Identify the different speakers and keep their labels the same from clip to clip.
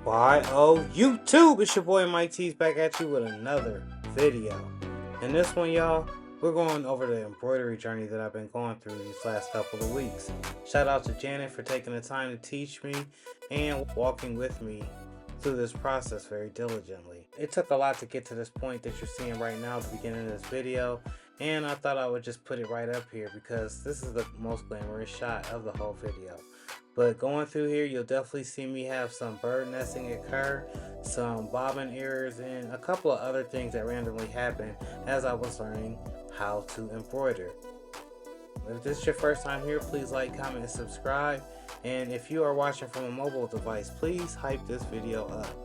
Speaker 1: Why, oh, YouTube! It's your boy Mike T's back at you with another video. In this one, y'all, we're going over the embroidery journey that I've been going through these last couple of weeks. Shout out to Janet for taking the time to teach me and walking with me through this process very diligently. It took a lot to get to this point that you're seeing right now at the beginning of this video, and I thought I would just put it right up here because this is the most glamorous shot of the whole video. But going through here, you'll definitely see me have some bird nesting occur, some bobbin errors, and a couple of other things that randomly happened as I was learning how to embroider. If this is your first time here, please like, comment, and subscribe. And if you are watching from a mobile device, please hype this video up.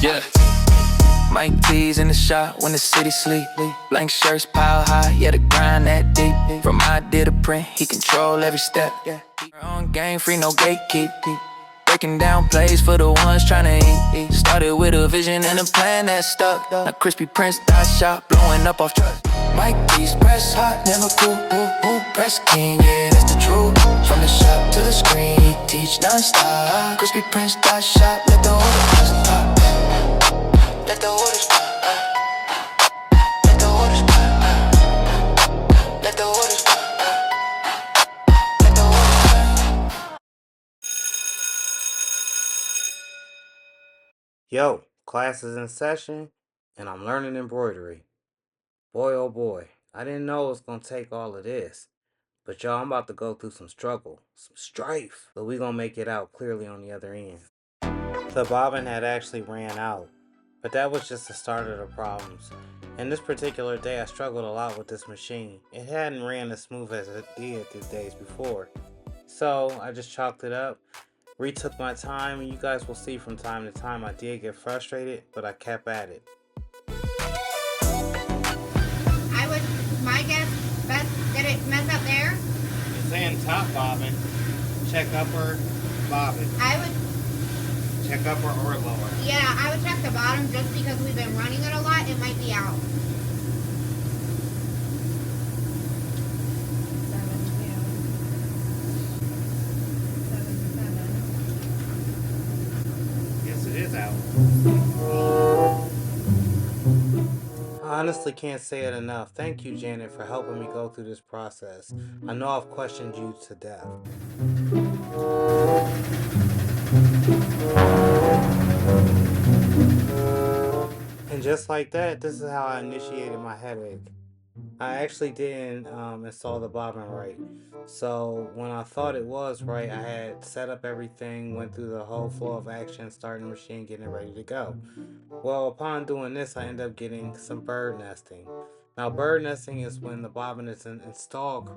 Speaker 2: Yeah. Mike T's in the shop when the city sleep. Blank shirts pile high, yeah, the grind that deep. From idea to print, he control every step. On game, free, no gatekeep. Breaking down plays for the ones tryna eat. Started with a vision and a plan that stuck. Now crispy prints, dot shop, blowing up off trust. Mike T's press hot, never cool. Press king, yeah, that's the truth. From the shop to the screen, teach non-stop. Crispy prints, dot shop, let the orders pop. Let the orders pop. Let the orders pop. Let the orders pop. Let the orders pop.
Speaker 1: Yo, class is in session, and I'm learning embroidery. Boy, oh boy, I didn't know it was gonna take all of this. But y'all, I'm about to go through some struggle, some strife, but we gonna make it out clearly on the other end. The bobbin had actually ran out, but that was just the start of the problems. And this particular day, I struggled a lot with this machine. It hadn't ran as smooth as it did the days before. So I just chalked it up, retook my time, and you guys will see from time to time I did get frustrated, but I kept at it.
Speaker 3: My guess, did it mess up there?
Speaker 1: It's saying top bobbin, check upper bobbin.
Speaker 3: I would
Speaker 1: check upper or lower.
Speaker 3: Yeah, I would check the bottom just because we've been running it a lot. It might be out.
Speaker 1: 7, yes, it is out. I honestly can't say it enough. Thank you, Janet, for helping me go through this process. I know I've questioned you to death. And just like that, this is how I initiated my headache. I actually didn't install the bobbin right. So when I thought it was right, I had set up everything, went through the whole flow of action, starting the machine, getting it ready to go. Well, upon doing this, I ended up getting some bird nesting. Now, bird nesting is when the bobbin is installed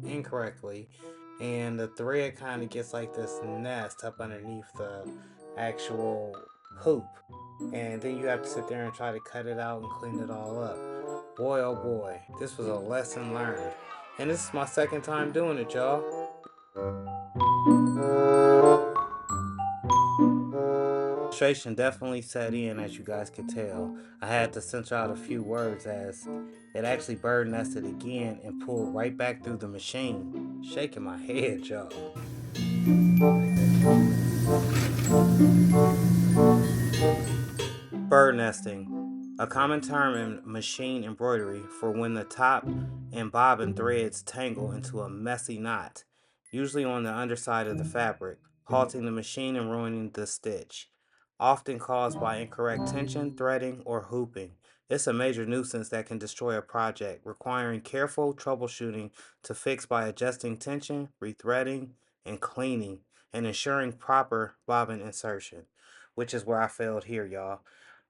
Speaker 1: incorrectly, and the thread kind of gets like this nest up underneath the actual hoop. And then you have to sit there and try to cut it out and clean it all up. Boy, oh boy, this was a lesson learned. And this is my second time doing it, y'all. Frustration definitely set in, as you guys could tell. I had to censor out a few words as it actually bird nested again and pulled right back through the machine. Shaking my head, y'all. Bird nesting. A common term in machine embroidery for when the top and bobbin threads tangle into a messy knot, usually on the underside of the fabric, halting the machine and ruining the stitch. Often caused by incorrect tension, threading, or hooping. It's a major nuisance that can destroy a project, requiring careful troubleshooting to fix by adjusting tension, rethreading, and cleaning, and ensuring proper bobbin insertion, which is where I failed here, y'all.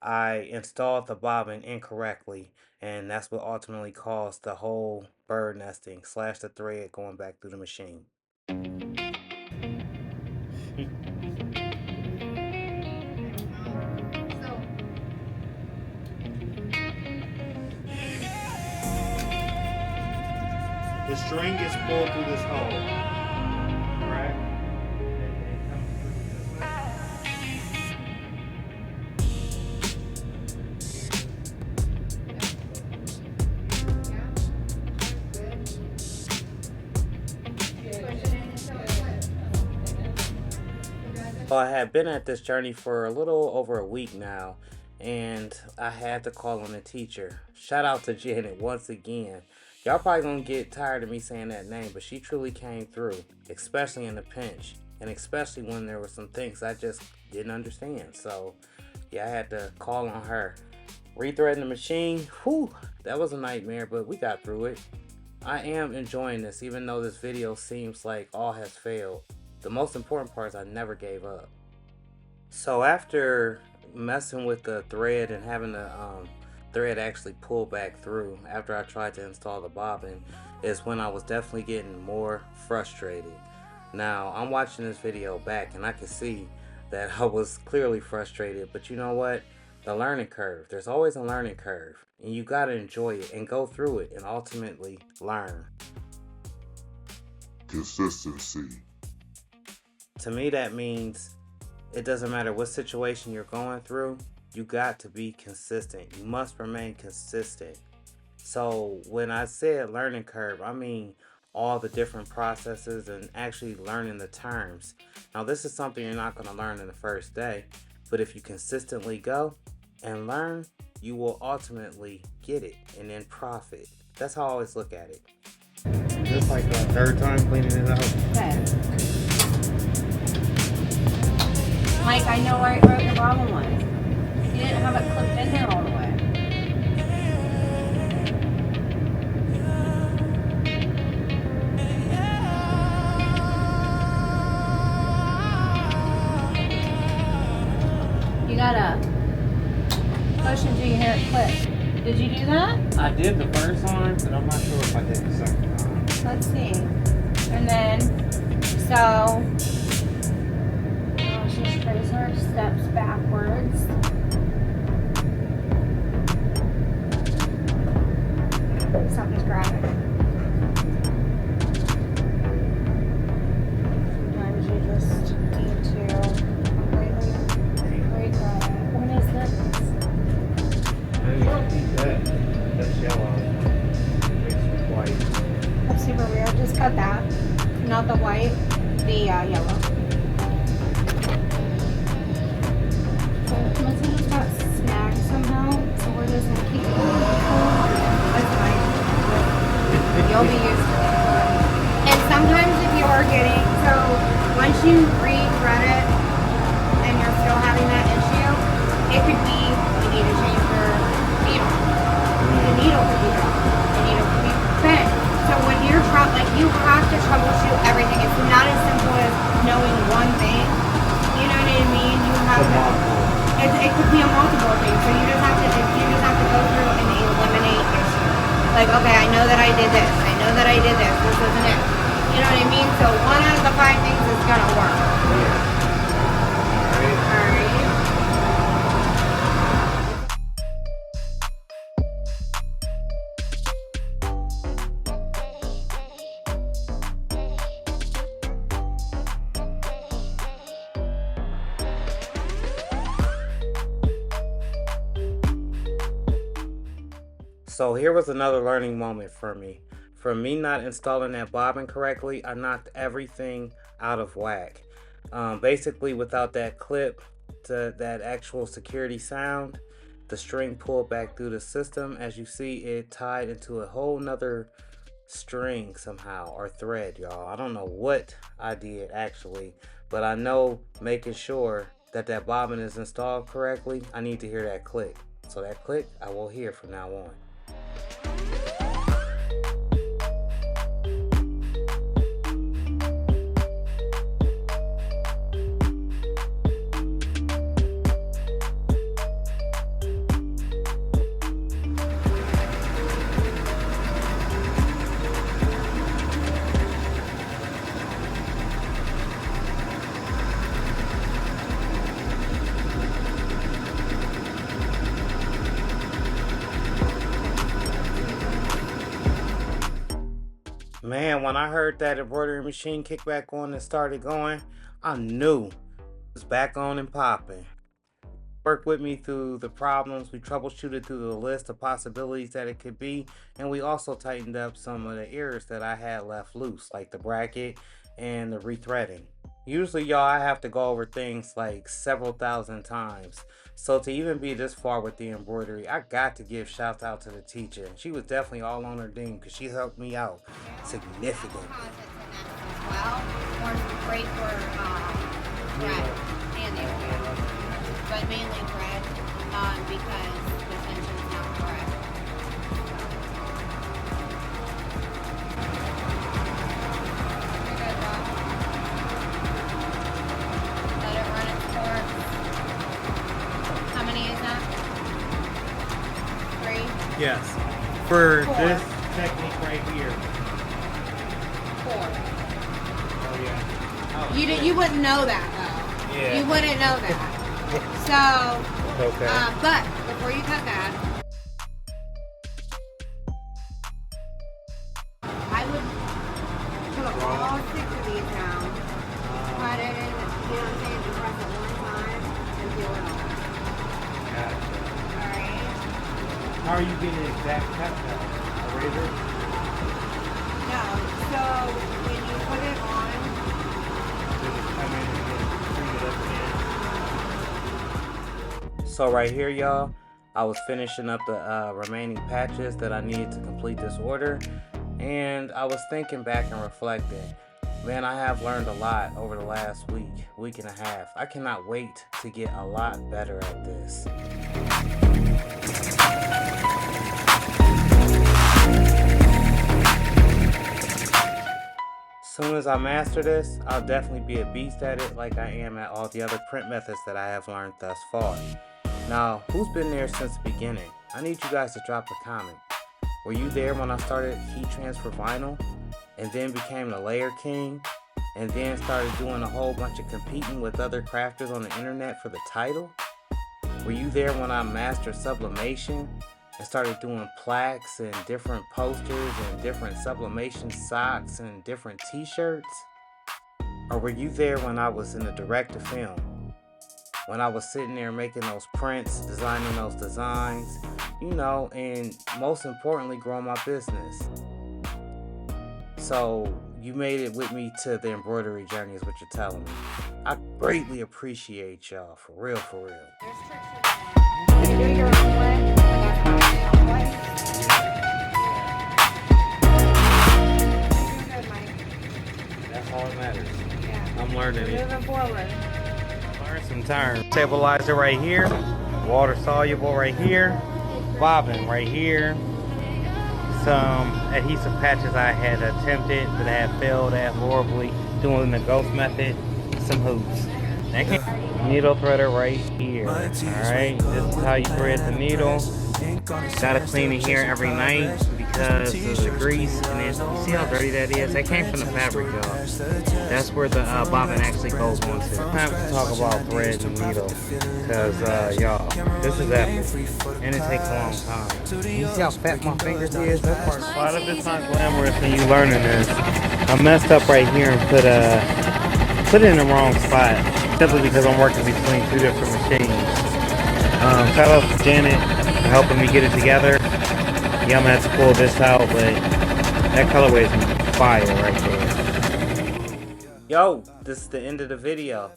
Speaker 1: I installed the bobbin incorrectly, and that's what ultimately caused the whole bird nesting / the thread going back through the machine. The string gets pulled through this hole, right? Well, I have been at this journey for a little over a week now, and I had to call on a teacher. Shout out to Janet once again. Y'all probably gonna get tired of me saying that name, but she truly came through, especially in the pinch, and especially when there were some things I just didn't understand. So, yeah, I had to call on her. Rethreading the machine, whew, that was a nightmare, but we got through it. I am enjoying this, even though this video seems like all has failed. The most important part is I never gave up. So after messing with the thread and having the thread actually pull back through after I tried to install the bobbin, is when I was definitely getting more frustrated. Now I'm watching this video back and I can see that I was clearly frustrated, but you know what? The learning curve, there's always a learning curve, and you gotta enjoy it and go through it and ultimately learn.
Speaker 4: Consistency.
Speaker 1: To me, that means it doesn't matter what situation you're going through, you got to be consistent. You must remain consistent. So when I said learning curve, I mean all the different processes and actually learning the terms. Now, this is something you're not going to learn in the first day, but if you consistently go and learn, you will ultimately get it and then profit. That's how I always look at it. Just like the third time cleaning it out.
Speaker 3: Okay. Mike, I know where the bobbin was. You didn't have it clipped in there all the way. You gotta push until you hear it click. Did you do that?
Speaker 1: I did the first time, but I'm not sure if I did the second time.
Speaker 3: Let's see. And then, so, she trace her steps backwards. Something's grabbing. Sometimes you just need to completely regret it. What is this?
Speaker 1: I didn't see that. That's yellow. Mixed with white.
Speaker 3: That's super weird. Just cut that. Not the white, the yellow. So it must have just got snagged somehow. So we're just gonna keep going. That's fine. You'll be used to it. And sometimes if you are getting, so once you rethread it and you're still having that issue, it could be you need to change your needle. The needle could be wrong. The needle could be bent. So when you're like you have to troubleshoot everything. It's not as simple as knowing one thing. You know what I mean? You have to. It could be a multiple thing. So you just have to go through and eliminate issues. Like, okay, I know that I did this. I know that I did this. This isn't it. You know what I mean? So one out of the 5 things is gonna work. Alright.
Speaker 1: So here was another learning moment for me. From me not installing that bobbin correctly, I knocked everything out of whack. Basically, without that clip to that actual security sound, the string pulled back through the system. As you see, it tied into a whole nother string somehow, or thread, y'all. I don't know what I did actually, but I know making sure that that bobbin is installed correctly, I need to hear that click. So that click, I will hear from now on. Man, when I heard that embroidery machine kick back on and started going, I knew it was back on and popping. Worked with me through the problems, we troubleshooted through the list of possibilities that it could be, and we also tightened up some of the errors that I had left loose, like the bracket and the rethreading. Usually, y'all, I have to go over things like several thousand times. So to even be this far with the embroidery, I got to give shouts out to the teacher. She was definitely all on her ding because she helped me out significantly.
Speaker 3: Well, or great for bread and but mainly bread because the tension's not correct. You're good, Bob. Let it run its course. How many is that? 3?
Speaker 1: Yes. For
Speaker 3: 4.
Speaker 1: this technique right here.
Speaker 3: 4.
Speaker 1: Oh yeah.
Speaker 3: You wouldn't know that though.
Speaker 1: Yeah.
Speaker 3: You wouldn't know that. So,
Speaker 1: Okay.
Speaker 3: but before you cut that, I would put all 6 of these down, cut it in, you know what I'm saying, and press it one time and peel it off.
Speaker 1: Gotcha.
Speaker 3: Alright?
Speaker 1: How are you getting an exact cut though? A razor?
Speaker 3: No, so when you put it on,
Speaker 1: Come in and get treated up again. So right here, y'all, I was finishing up the remaining patches that I needed to complete this order, and I was thinking back and reflecting. Man, I have learned a lot over the last week and a half. I cannot wait to get a lot better at this. Soon as I master this, I'll definitely be a beast at it like I am at all the other print methods that I have learned thus far. Now, who's been there since the beginning? I need you guys to drop a comment. Were you there when I started heat transfer vinyl, and then became the layer king, and then started doing a whole bunch of competing with other crafters on the internet for the title? Were you there when I mastered sublimation and started doing plaques and different posters and different sublimation socks and different t-shirts? Or were you there when I was in the direct-to-film? When I was sitting there making those prints, designing those designs, you know, and most importantly, growing my business. So you made it with me to the embroidery journey is what you're telling me. I greatly appreciate y'all, for real, for real.
Speaker 3: there's tricks to that. You do your own way, that's my own way. You're good, Mike.
Speaker 1: That's all that matters.
Speaker 3: Yeah.
Speaker 1: I'm learning it.
Speaker 3: Moving forward.
Speaker 1: Learn some terms. Stabilizer right here, water soluble right here, bobbin right here, some adhesive patches I had attempted but I had failed at horribly doing the ghost method, some hoops. Needle threader right here. Alright, this is how you thread the needle. Gotta clean it here every night because of the grease, and then you see how dirty that is? That came from the fabric, y'all. That's where the bobbin actually goes on to. Time to talk about thread and needle, because y'all, this is epic, and it takes a long time. You see how fat my fingers is? That part's a lot of it's not glamorous when you learning this. I messed up right here and put it in the wrong spot, simply because I'm working between 2 different machines. Shout out to Janet for helping me get it together. Yeah, I'm gonna have to pull this out, but that colorway is fire right there. Yo, this is the end of the video.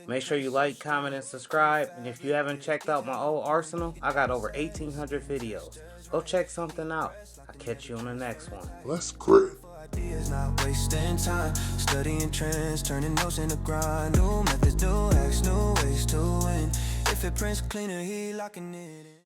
Speaker 1: Make sure you like, comment, and subscribe. And if you haven't checked out my old arsenal, I got over 1,800 videos. Go check something out. I'll catch you on the next one.
Speaker 4: That's great.
Speaker 5: Ideas not wasting time, studying trends, turning notes into grind. New methods, new hacks, new ways to win. If it prints cleaner, he locking it in.